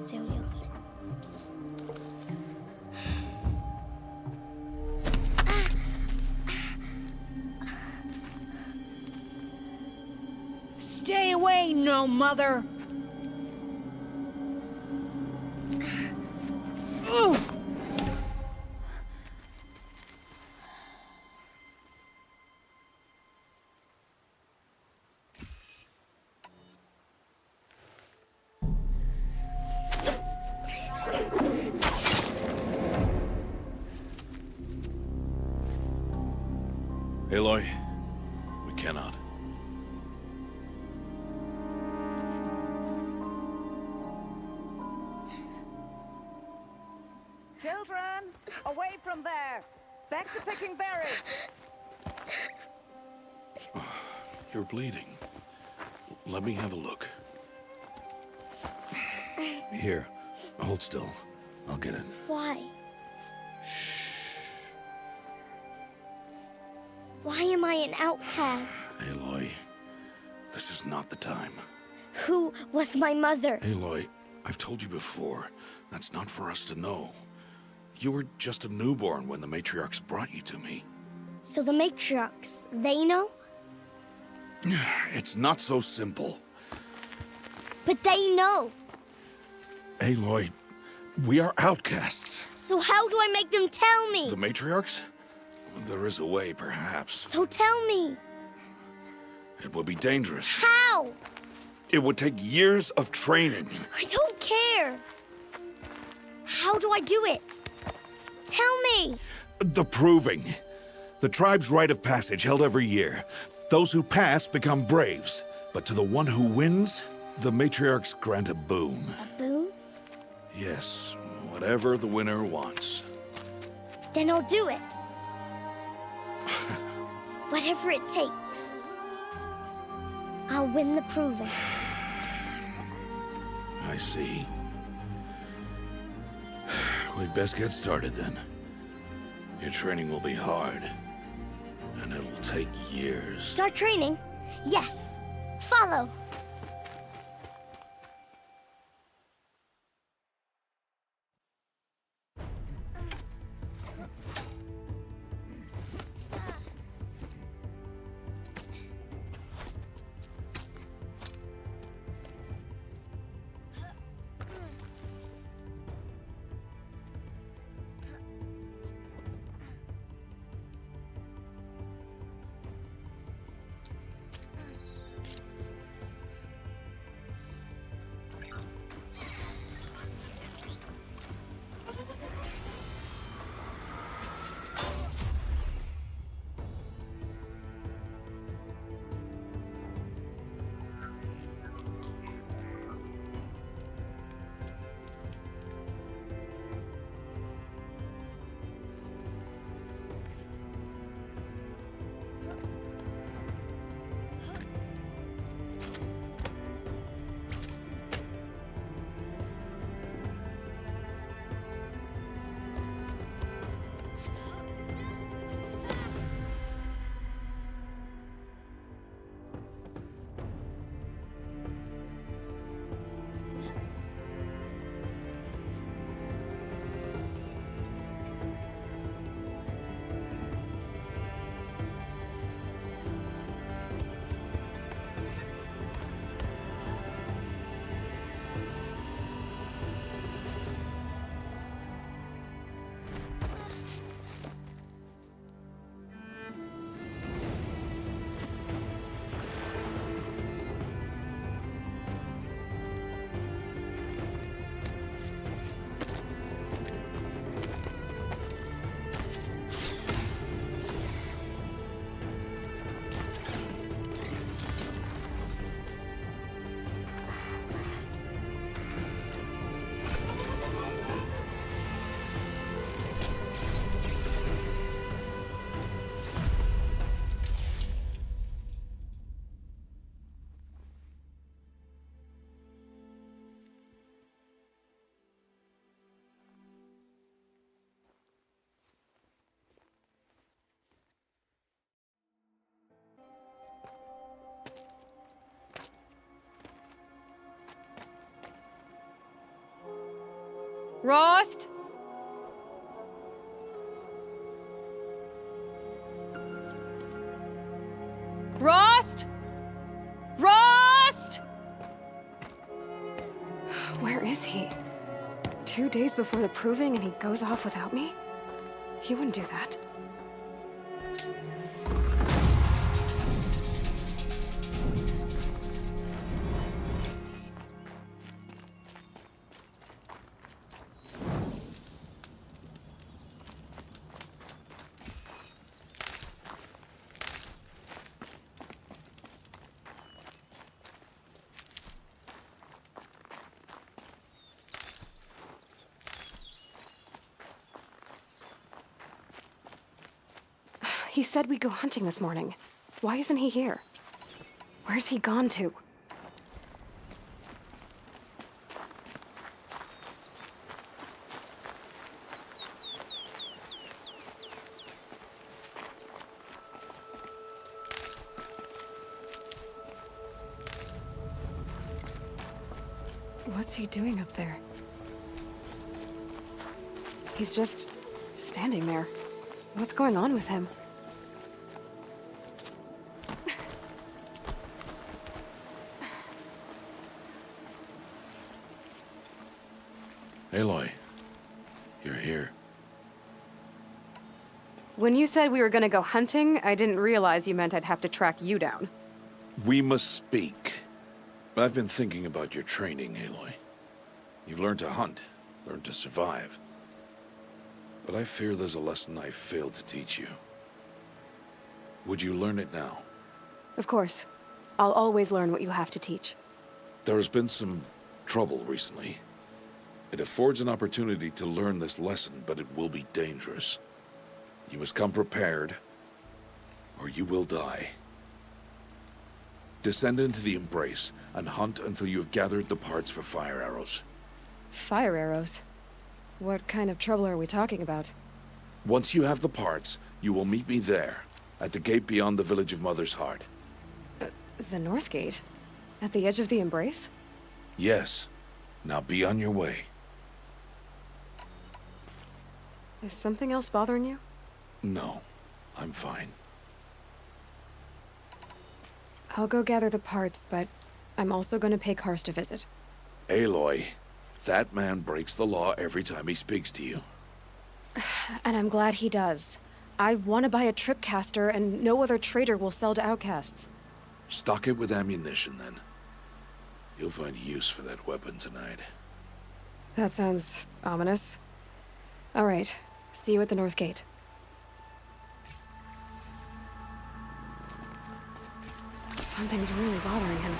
Seal your lips. Stay away, no mother! Ugh. Aloy, we cannot. Children, away from there. Back to picking berries. You're bleeding. Let me have a look. Here, hold still. I'll get it. Why? Why am I an outcast? Aloy, this is not the time. Who was my mother? Aloy, I've told you before, that's not for us to know. You were just a newborn when the matriarchs brought you to me. So the matriarchs, they know? It's not so simple. But they know. Aloy, we are outcasts. So how do I make them tell me? The matriarchs? There is a way, perhaps. So tell me. It would be dangerous. How? It would take years of training. I don't care. How do I do it? Tell me. The proving. The tribe's rite of passage held every year. Those who pass become braves. But to the one who wins, the matriarchs grant a boon. A boon? Yes, whatever the winner wants. Then I'll do it. Whatever it takes. I'll win the proving. I see. We'd best get started then. Your training will be hard, and it'll take years. Start training? Yes. Follow. Rost? Rost? Rost? Where is he? 2 days before the proving and he goes off without me? He wouldn't do that. He said we'd go hunting this morning. Why isn't he here? Where's he gone to? What's he doing up there? He's just standing there. What's going on with him? Aloy, you're here. When you said we were gonna go hunting, I didn't realize you meant I'd have to track you down. We must speak. I've been thinking about your training, Aloy. You've learned to hunt, learned to survive. But I fear there's a lesson I failed to teach you. Would you learn it now? Of course. I'll always learn what you have to teach. There has been some trouble recently. It affords an opportunity to learn this lesson, but it will be dangerous. You must come prepared, or you will die. Descend into the Embrace, and hunt until you have gathered the parts for fire arrows. Fire arrows? What kind of trouble are we talking about? Once you have the parts, you will meet me there, at the gate beyond the village of Mother's Heart. The North Gate? At the edge of the Embrace? Yes. Now be on your way. Is something else bothering you? No, I'm fine. I'll go gather the parts, but I'm also going to pay Karst a visit. Aloy, that man breaks the law every time he speaks to you. And I'm glad he does. I want to buy a tripcaster, and no other trader will sell to outcasts. Stock it with ammunition, then. You'll find use for that weapon tonight. That sounds ominous. All right. See you at the North Gate. Something's really bothering him.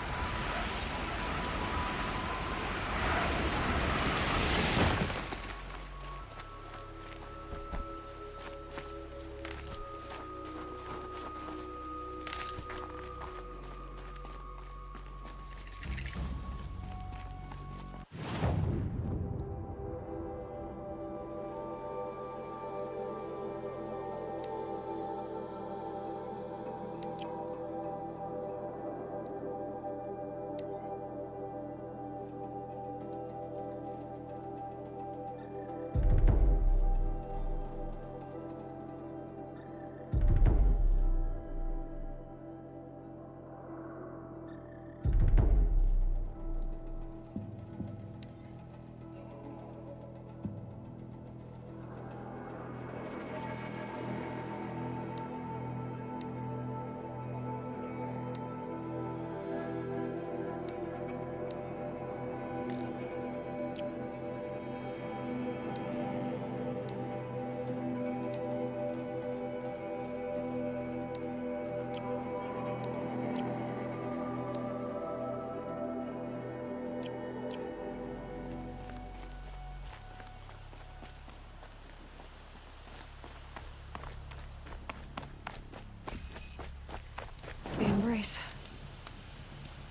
The Embrace.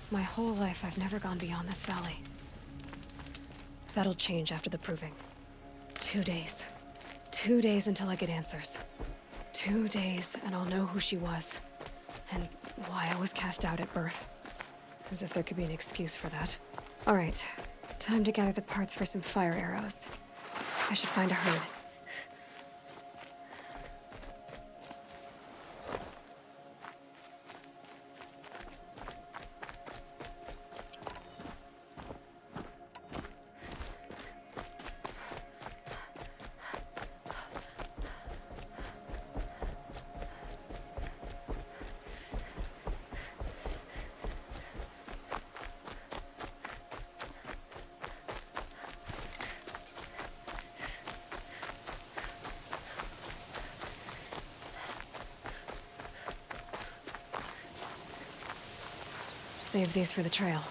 My whole life, I've never gone beyond this valley. That'll change after the proving. 2 days. 2 days until I get answers. 2 days, and I'll know who she was. And why I was cast out at birth. As if there could be an excuse for that. All right. Time to gather the parts for some fire arrows. I should find a herd. Save these for the trail.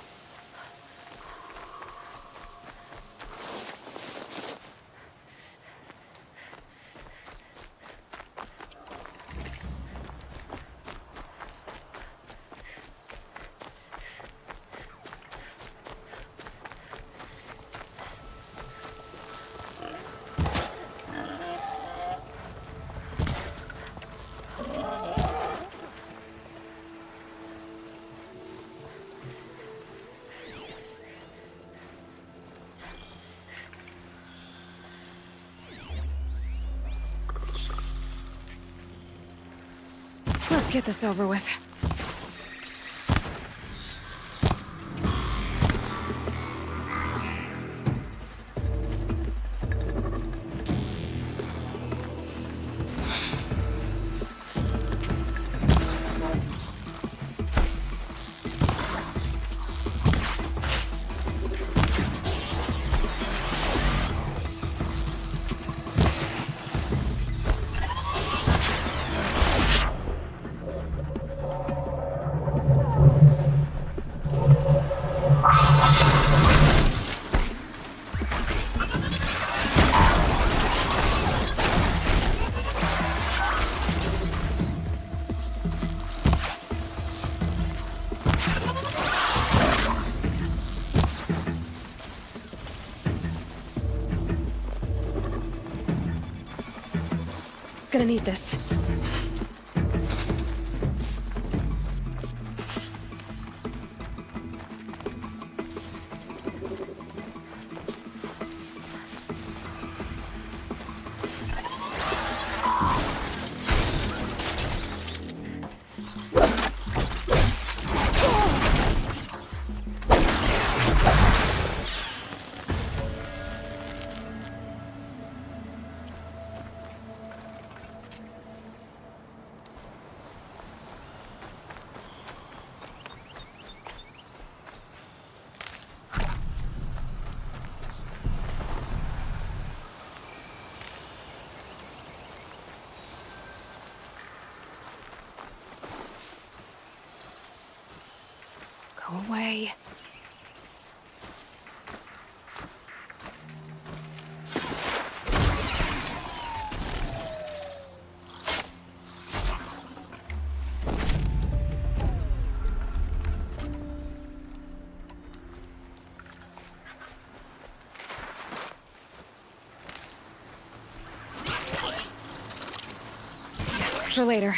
Let's get this over with. Gonna need this. Go away. For later.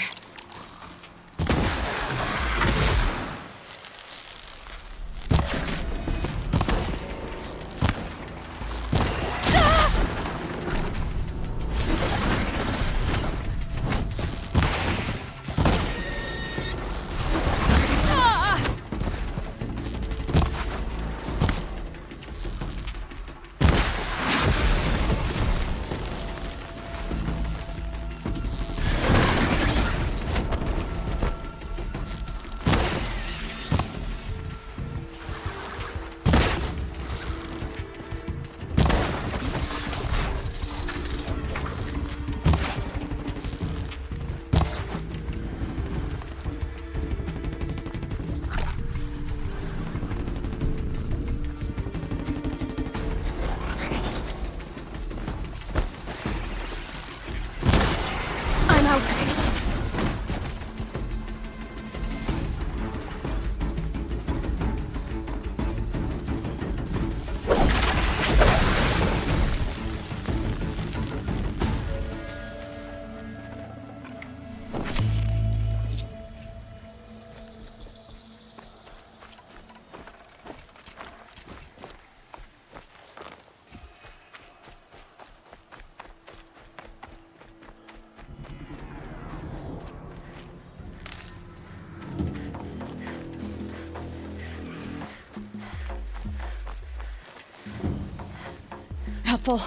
Helpful.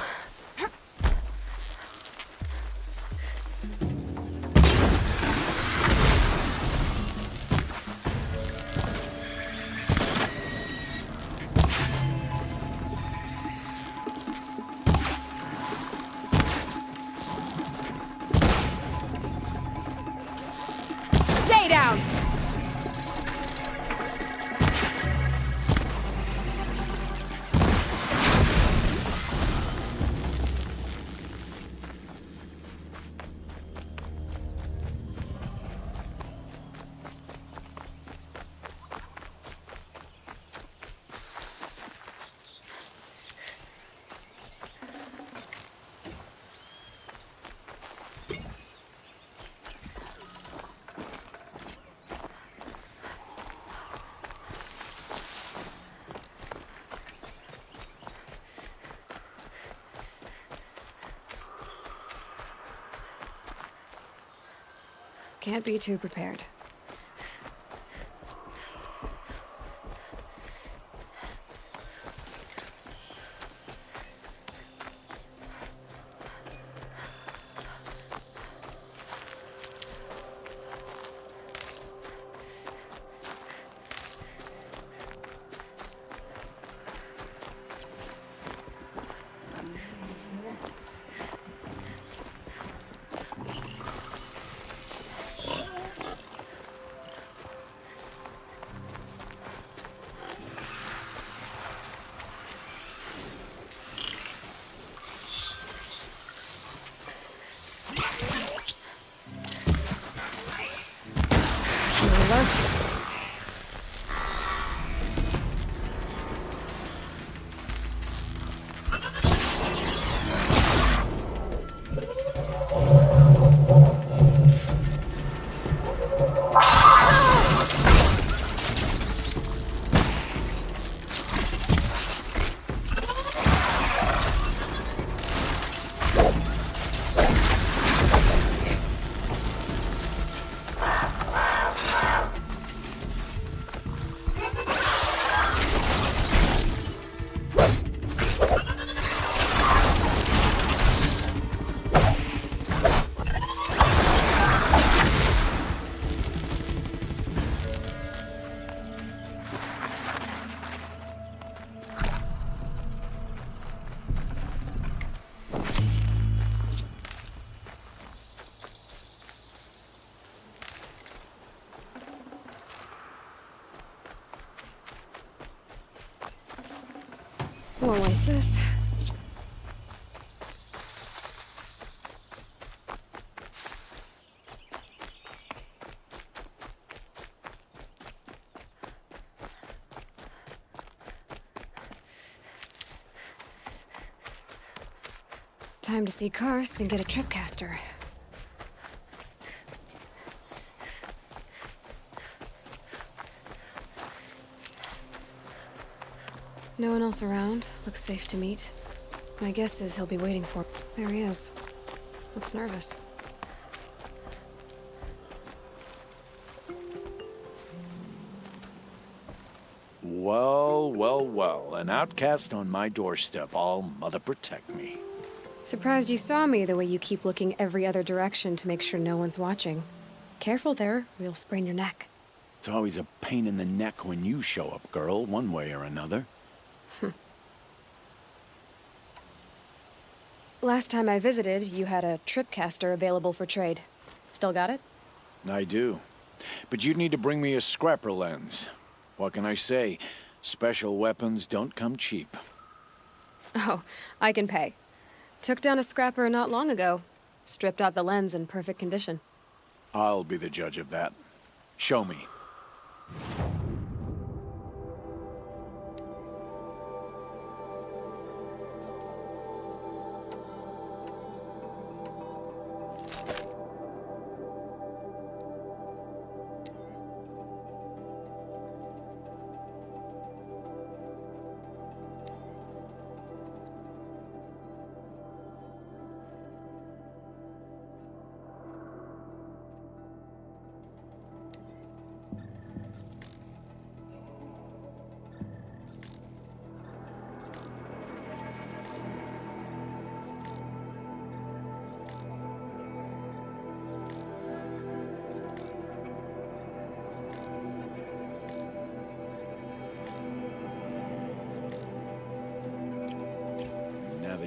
Stay down! Can't be too prepared. Won't waste this. Time to see Karst and get a tripcaster. No one else around. Looks safe to meet. My guess is he'll be waiting for... There he is. Looks nervous. Well, well, well. An outcast on my doorstep. All mother protect me. Surprised you saw me the way you keep looking every other direction to make sure no one's watching. Careful there, or you'll sprain your neck. It's always a pain in the neck when you show up, girl, one way or another. Last time I visited, you had a tripcaster available for trade. Still got it? I do. But you'd need to bring me a scrapper lens. What can I say? Special weapons don't come cheap. Oh, I can pay. Took down a scrapper not long ago. Stripped out the lens in perfect condition. I'll be the judge of that. Show me.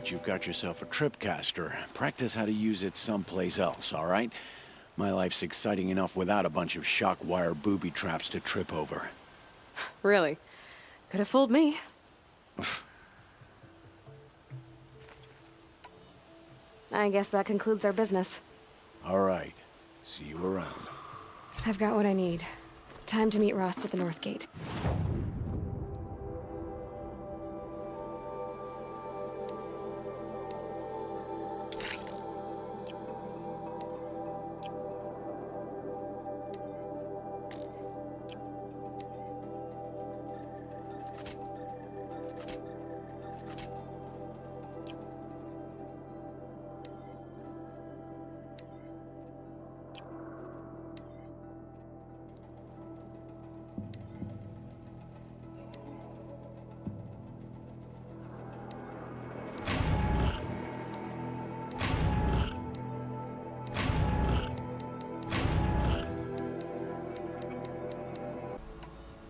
that you've got yourself a tripcaster, practice how to use it someplace else, all right? My life's exciting enough without a bunch of shock wire booby traps to trip over. Really? Could have fooled me. I guess that concludes our business. All right. See you around. I've got what I need. Time to meet Rost at the North Gate.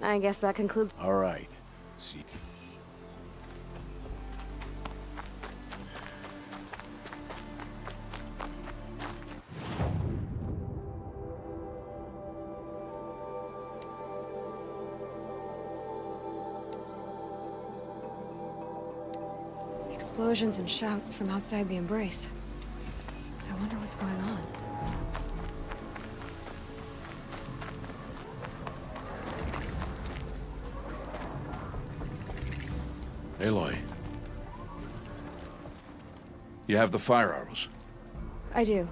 I guess that concludes... All right. See. Explosions and shouts from outside the Embrace. I wonder what's going on. Aloy. You have the fire arrows. I do.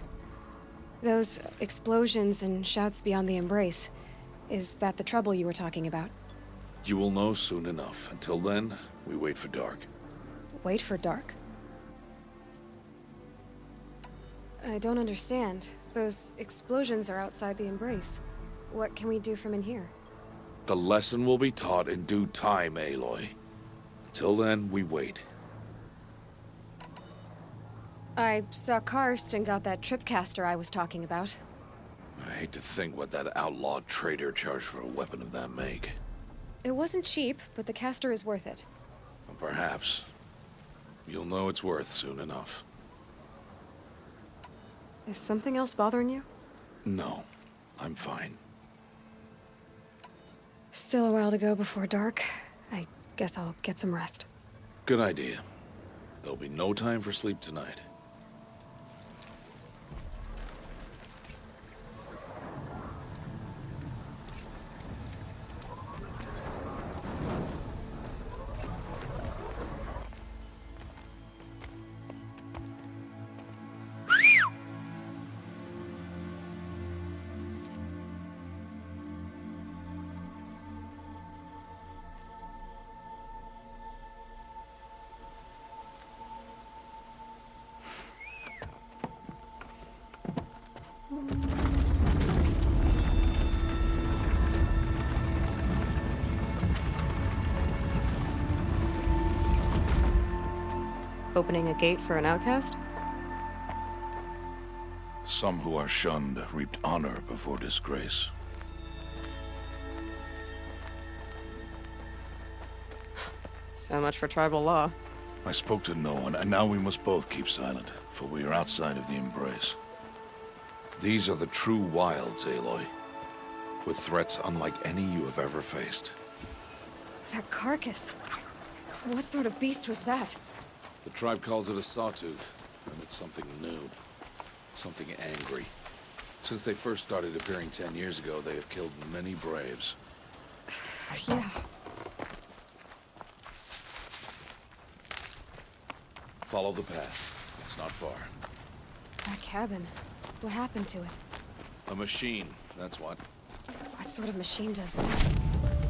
Those explosions and shouts beyond the Embrace. Is that the trouble you were talking about? You will know soon enough. Until then, we wait for dark. Wait for dark? I don't understand. Those explosions are outside the Embrace. What can we do from in here? The lesson will be taught in due time, Aloy. Until then, we wait. I saw Karst and got that tripcaster I was talking about. I hate to think what that outlawed trader charged for a weapon of that make. It wasn't cheap, but the caster is worth it. Well, perhaps. You'll know it's worth soon enough. Is something else bothering you? No, I'm fine. Still a while to go before dark. I guess I'll get some rest. Good idea. There'll be no time for sleep tonight. Opening a gate for an outcast? Some who are shunned reaped honor before disgrace. So much for tribal law. I spoke to no one, and now we must both keep silent, for we are outside of the Embrace. These are the true wilds, Aloy, with threats unlike any you have ever faced. That carcass. What sort of beast was that? The tribe calls it a sawtooth, and it's something new. Something angry. Since they first started appearing 10 years ago, they have killed many braves. Yeah. Follow the path. It's not far. That cabin. What happened to it? A machine, that's what. What sort of machine does that?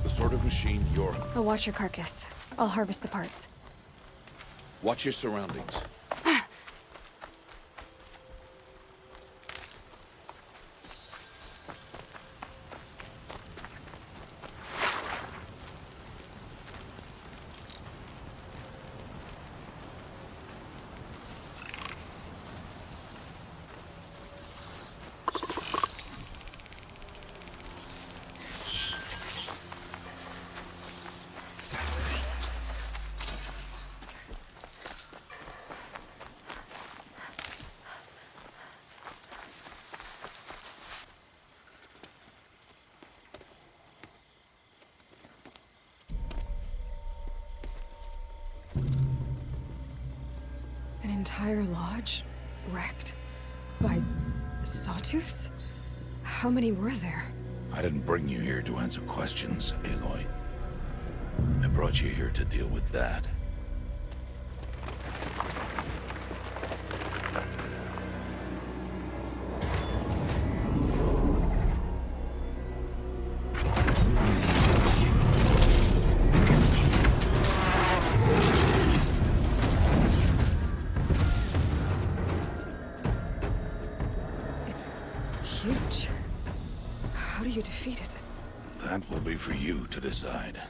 The sort of machine you're... I'll watch your carcass. I'll harvest the parts. Watch your surroundings. entire lodge wrecked by sawtooths? How many were there? I didn't bring you here to answer questions, Aloy. I brought you here to deal with that. It's huge. How do you defeat it? That will be for you to decide.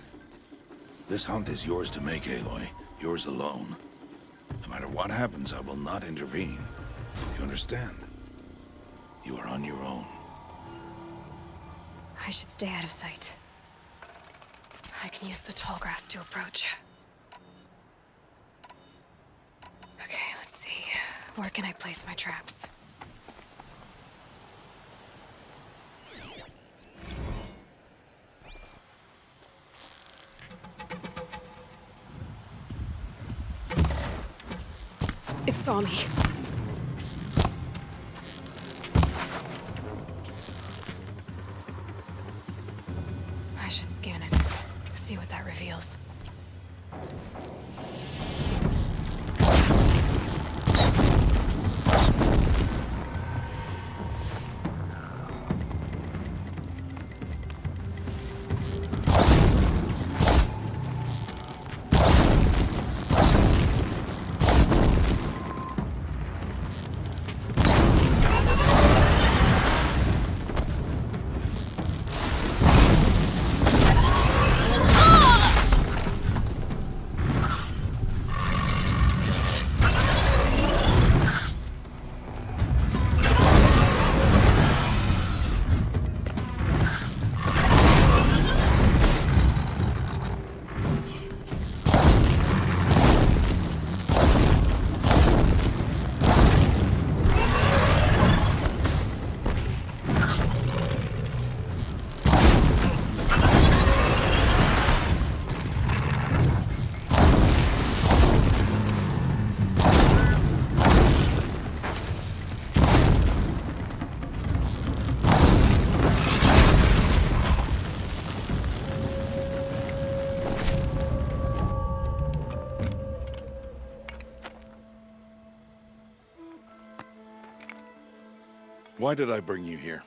This hunt is yours to make, Aloy. Yours alone. No matter what happens, I will not intervene. You understand? You are on your own. I should stay out of sight. I can use the tall grass to approach. Okay, let's see. Where can I place my traps? It saw me. I should scan it. See what that reveals. Why did I bring you here?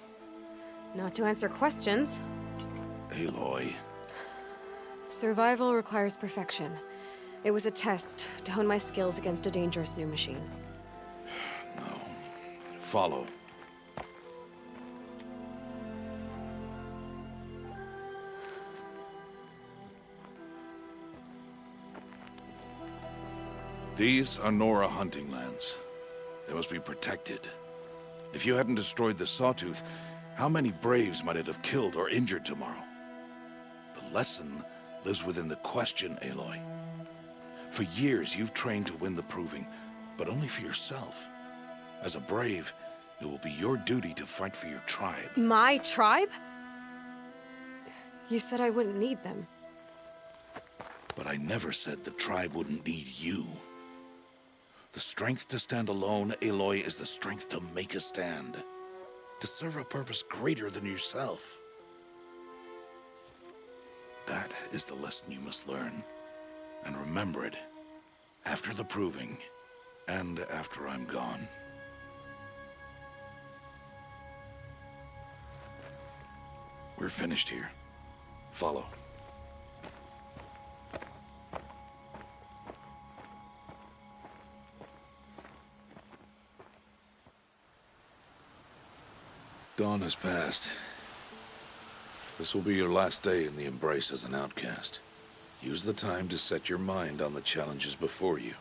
Not to answer questions. Aloy. Survival requires perfection. It was a test to hone my skills against a dangerous new machine. No. Follow. These are Nora hunting lands. They must be protected. If you hadn't destroyed the Sawtooth, how many Braves might it have killed or injured tomorrow? The lesson lives within the question, Aloy. For years, you've trained to win the Proving, but only for yourself. As a Brave, it will be your duty to fight for your tribe. My tribe? You said I wouldn't need them. But I never said the tribe wouldn't need you. The strength to stand alone, Aloy, is the strength to make a stand. To serve a purpose greater than yourself. That is the lesson you must learn. And remember it. After the Proving. And after I'm gone. We're finished here. Follow. Dawn has passed. This will be your last day in the Embrace as an outcast. Use the time to set your mind on the challenges before you.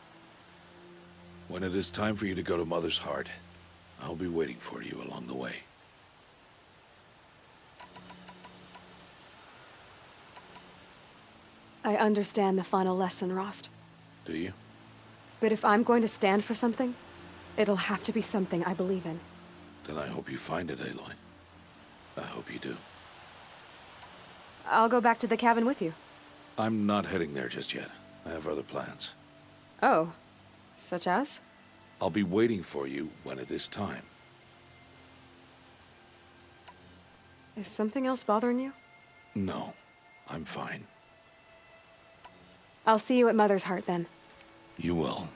When it is time for you to go to Mother's Heart, I'll be waiting for you along the way. I understand the final lesson, Rost. Do you? But if I'm going to stand for something, it'll have to be something I believe in. Then I hope you find it, Aloy. I hope you do. I'll go back to the cabin with you. I'm not heading there just yet. I have other plans. Oh. Such as? I'll be waiting for you when it is time. Is something else bothering you? No, I'm fine. I'll see you at Mother's Heart then. You will.